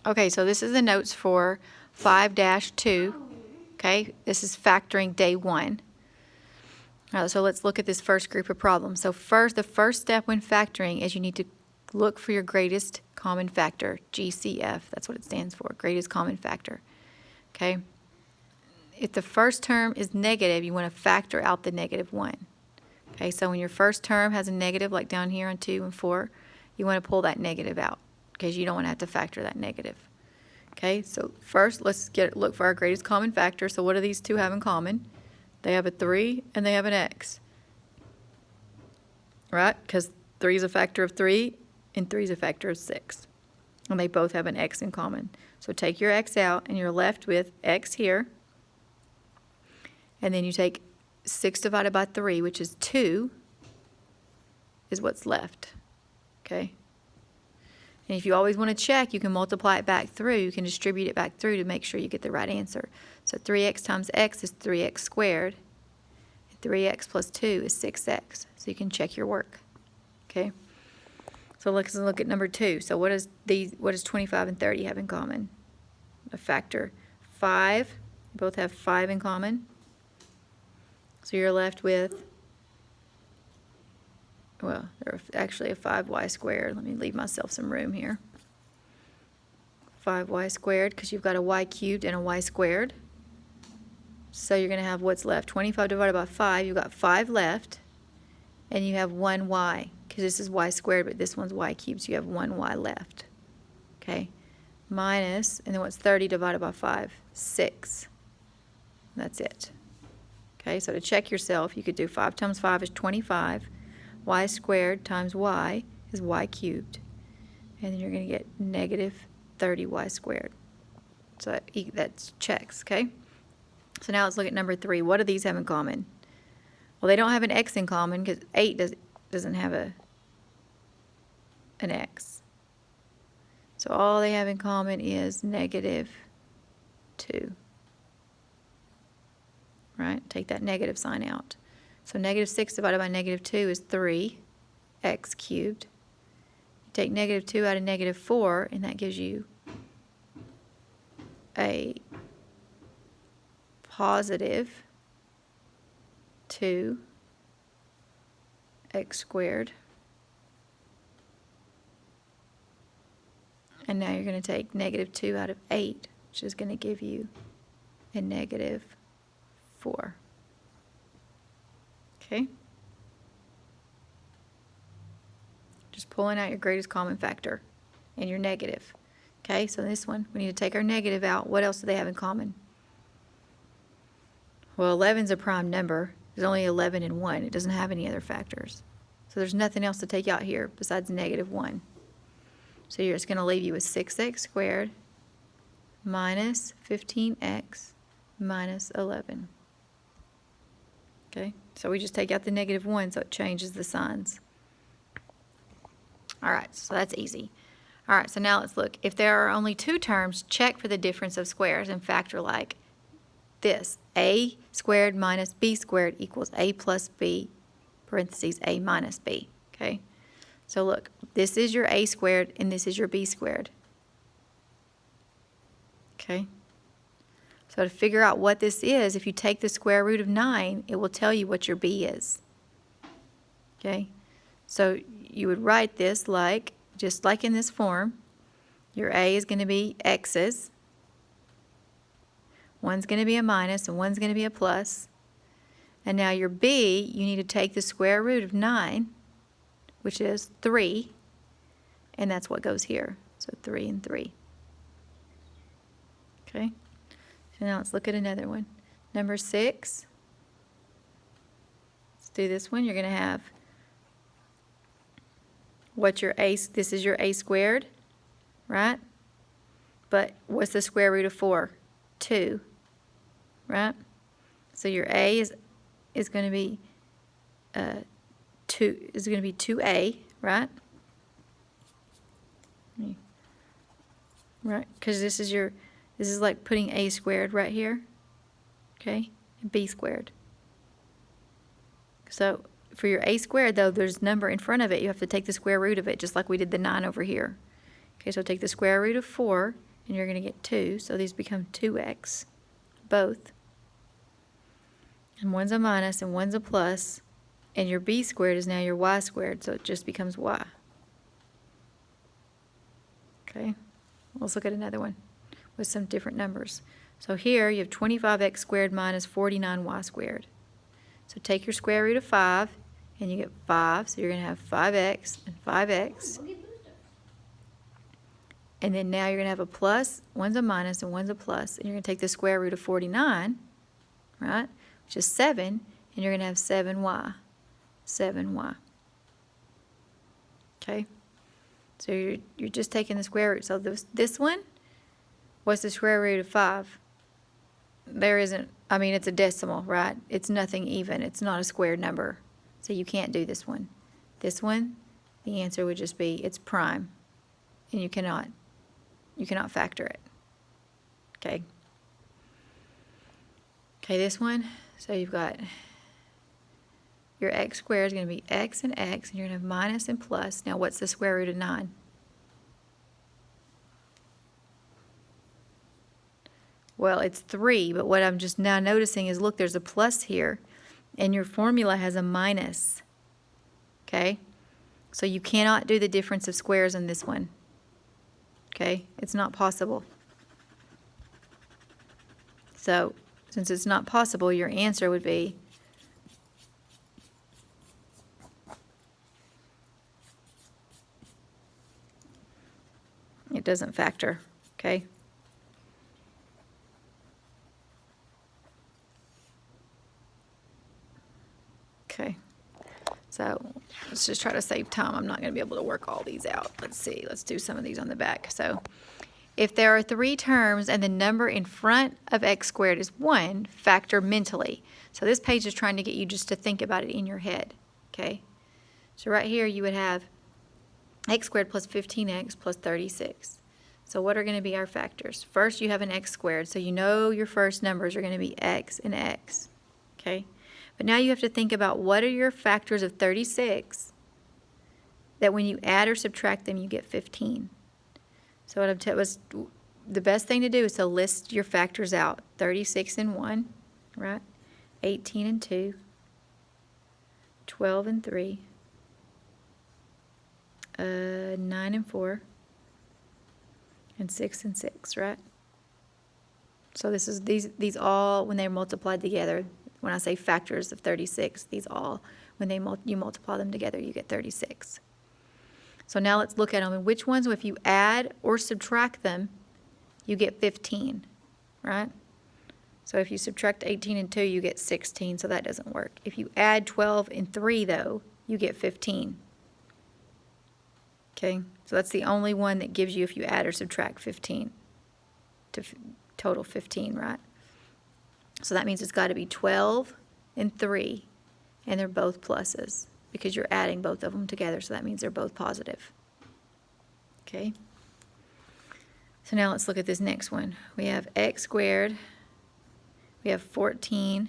Okay, so this is the notes for 5-2. Okay, this is factoring day 1. All right, so let's look at this first group of problems. So the first step when factoring is you need to look for your greatest common factor, GCF. That's what it stands for, greatest common factor. Okay, if the first term is negative, you want to factor out the -1. Okay, so when your first term has a negative, like down here on 2 and 4, you want to pull that negative out because you don't want to have to factor that negative. Okay, so first let's look for our greatest common factor. So what do these two have in common? They have a 3 and they have an x. Right? Because 3 is a factor of 3 and 3 is a factor of 6. And they both have an x in common. So take your x out and you're left with x here. And then you take 6 divided by 3, which is 2, is what's left. Okay? And if you always want to check, you can multiply it back through. You can distribute it back through to make sure you get the right answer. So 3x times x is 3x squared. And 3x plus 2 is 6x. So you can check your work. Okay? So let's look at number 2. So what does 25 and 30 have in common? A factor 5. Both have 5 in common. So you're left with, well, there's actually a 5y squared. Let me leave myself some room here. 5y squared, because you've got a y cubed and a y squared. So you're going to have what's left. 25 divided by 5, you've got 5 left. And you have 1y, because this is y squared, but this one's y cubed, so you have 1y left. Okay? Minus, and then what's 30 divided by 5? 6. That's it. Okay, so to check yourself, you could do 5 times 5 is 25. Y squared times y is y cubed. And then you're going to get negative 30y squared. So that checks, okay? So now let's look at number 3. What do these have in common? Well, they don't have an x in common because 8 doesn't have an x. So all they have in common is -2. Right? Take that negative sign out. So -6 divided by -2 is 3x cubed. You take -2 out of -4, and that gives you a positive 2x squared. And now you're going to take -2 out of 8, which is going to give you a -4. Okay? Just pulling out your greatest common factor and your negative. Okay, so this one, we need to take our negative out. What else do they have in common? Well, 11 is a prime number. There's only 11 and 1. It doesn't have any other factors. So there's nothing else to take out here besides -1. So you're just going to leave you with 6x squared minus 15x minus 11. Okay, so we just take out the -1, so it changes the signs. All right, so that's easy. All right, so now let's look. If there are only 2 terms, check for the difference of squares and factor like this. A squared minus b squared equals a plus b, parentheses a minus b. Okay, so look, this is your a squared and this is your b squared. Okay. So to figure out what this is, if you take the square root of 9, it will tell you what your b is. Okay? So you would write this like, just like in this form, your a is going to be x's, one's going to be a minus, and one's going to be a plus. And now your b, you need to take the square root of 9, which is 3, and that's what goes here. So 3 and 3. Okay? So now let's look at another one. Number 6. Let's do this one. You're going to have what's your a, this is your a squared, right? But what's the square root of 4? 2, right? So your a is going to be 2a, right? Right, because this is like putting a squared right here, okay, and b squared. So for your a squared, though, there's a number in front of it. You have to take the square root of it, just like we did the 9 over here. Okay, so take the square root of 4 and you're going to get 2. So these become 2x, both. And one's a minus and one's a plus, and your b squared is now your y squared, so it just becomes y. Okay, let's look at another one with some different numbers. So here you have 25x squared minus 49y squared. So take your square root of 5, and you get 5, so you're going to have 5x and 5x. And then now you're going to have a plus, one's a minus and one's a plus, and you're going to take the square root of 49, right, which is 7, and you're going to have 7y. 7y. Okay? So you're just taking the square root. So this one, what's the square root of 5? There isn't, I mean, it's a decimal, right? It's nothing even. It's not a squared number. So you can't do this one. This one, the answer would just be it's prime. And you cannot factor it. Okay? Okay, this one, so you've got your x squared is going to be x, and you're going to have minus and plus. Now, what's the square root of 9? Well, it's 3, but what I'm just now noticing is, look, there's a plus here, and your formula has a minus. Okay? So you cannot do the difference of squares in this one. Okay? It's not possible. So, since it's not possible, your answer would be it doesn't factor. Okay? Okay, so let's just try to save time. I'm not going to be able to work all these out. Let's see. Let's do some of these on the back. So if there are 3 terms and the number in front of x squared is 1, factor mentally. So this page is trying to get you just to think about it in your head. Okay, so right here you would have x squared plus 15x plus 36. So what are going to be our factors? First, you have an x squared, so you know your first numbers are going to be x and x. Okay. But now you have to think about what are your factors of 36 that when you add or subtract them, you get 15. So what I'm telling was the best thing to do is to list your factors out. 36 and 1, right? 18 and 2, 12 and 3, 9 and 4, and 6 and 6, right? So this is these all when they're multiplied together. When I say factors of 36, these all, when you multiply them together, you get 36. So now let's look at them. And which ones, if you add or subtract them, you get 15, right? So if you subtract 18 and 2, you get 16, so that doesn't work. If you add 12 and 3, though, you get 15. Okay, so that's the only one that gives you if you add or subtract 15, to total 15, right? So that means it's got to be 12 and 3, and they're both pluses because you're adding both of them together, so that means they're both positive. Okay? So now let's look at this next one. We have x squared. We have 14.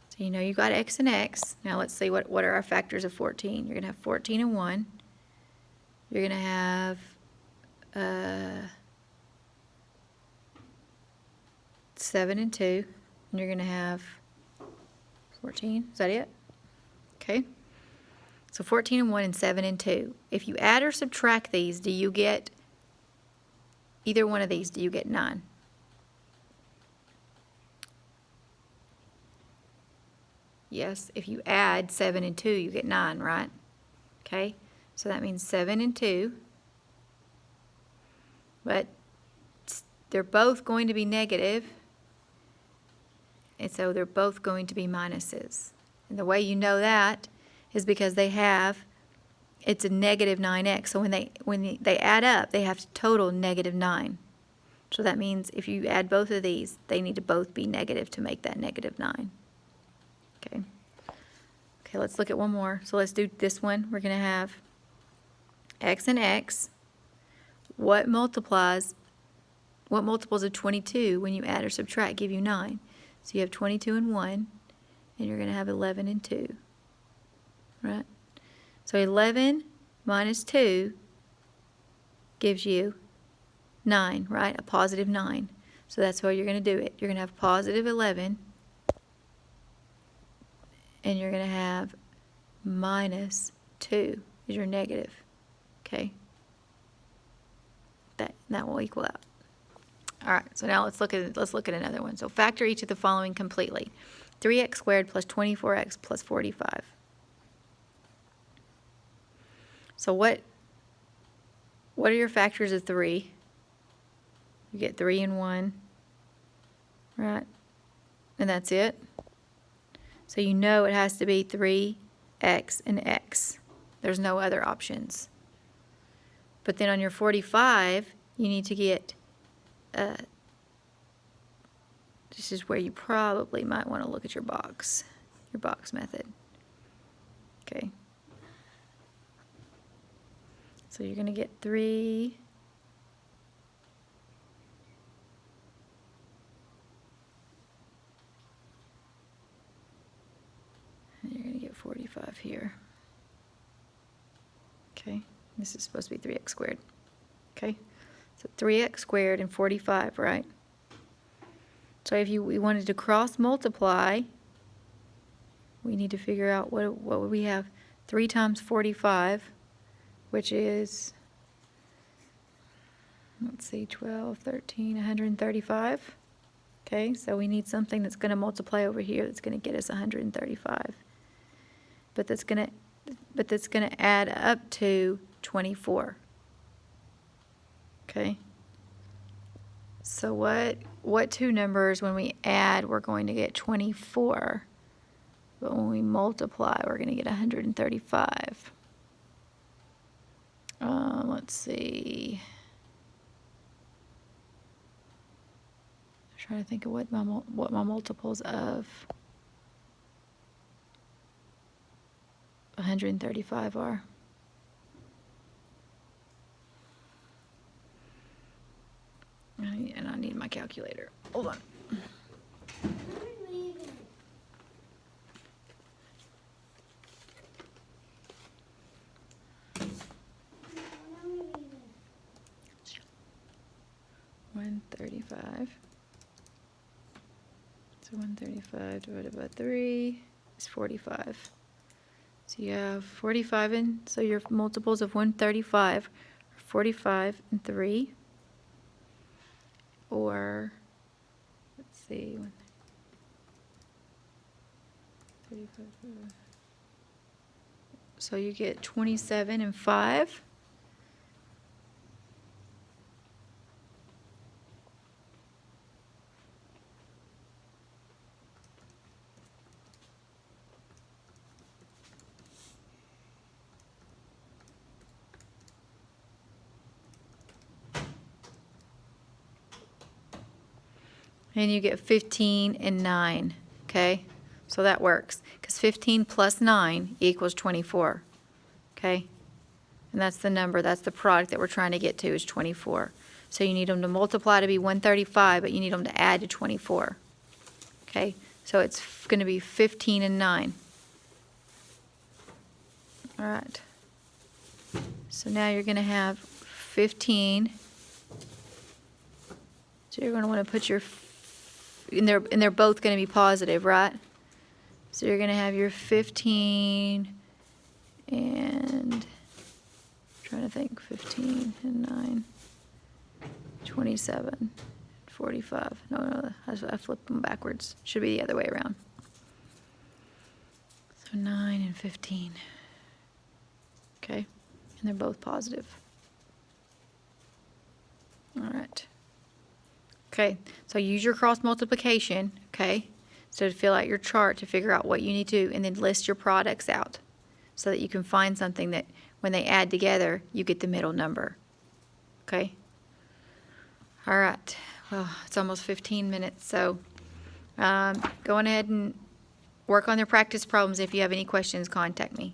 So you know you got x and x. Now let's see what are our factors of 14. You're going to have 14 and 1. You're going to have 7 and 2, and you're going to have 14. Is that it? Okay. So 14 and 1 and 7 and 2. If you add or subtract these, do you get either one of these? Do you get 9? Yes. If you add 7 and 2, you get 9, right? Okay. So that means 7 and 2. But they're both going to be negative. And so they're both going to be minuses. And the way you know that is because it's a negative 9x. So when they add up, they have to total negative 9. So that means if you add both of these, they need to both be negative to make that negative 9. Okay. Okay, let's look at one more. So let's do this one. We're going to have x and x. What multiples of 22 when you add or subtract give you 9? So you have 22 and 1, and you're going to have 11 and 2, right? So 11 minus 2 gives you 9, right? A positive 9. So that's how you're going to do it. You're going to have positive 11, and you're going to have minus 2 is your negative, okay? That will equal out. All right, so now let's look at another one. So factor each of the following completely. 3x squared plus 24x plus 45. So what are your factors of 3? You get 3 and 1, right? And that's it. So you know it has to be 3x and x. There's no other options. But then on your 45, you need to get, this is where you probably might want to look at your box method. Okay. So you're going to get 3 and you're going to get 45 here. Okay, this is supposed to be 3x squared. Okay, so 3x squared and 45, right? So if we wanted to cross multiply, we need to figure out what would we have. 3 times 45, which is, let's see, 12, 13, 135. Okay, so we need something that's going to multiply over here that's going to get us 135. But that's going to add up to 24. Okay. So what two numbers when we add we're going to get 24, but when we multiply we're going to get 135. Let's see. I'm trying to think of what my multiples of 135 are. And I need my calculator. Hold on. $135. So 135 divided by 3 is 45. So you have 45 and so your multiples of 135 are 45 and 3. Or, let's see, 35. So you get 27 and 5. And you get 15 and 9, okay? So that works, because 15 plus 9 equals 24, okay? And that's the number, that's the product that we're trying to get to is 24. So you need them to multiply to be 135, but you need them to add to 24, okay? So it's going to be 15 and 9. All right. So now you're going to have 15. So you're going to want to put your and they're both going to be positive, right? So you're going to have your 15 and I'm trying to think 15 and 9, 27, 45. No, I flipped them backwards. Should be the other way around. So 9 and 15. Okay, and they're both positive. All right. Okay, so use your cross multiplication, okay, so to fill out your chart to figure out what you need to do, and then list your products out so that you can find something that when they add together, you get the middle number, okay? All right, well, it's almost 15 minutes, so go on ahead and work on their practice problems. If you have any questions, contact me.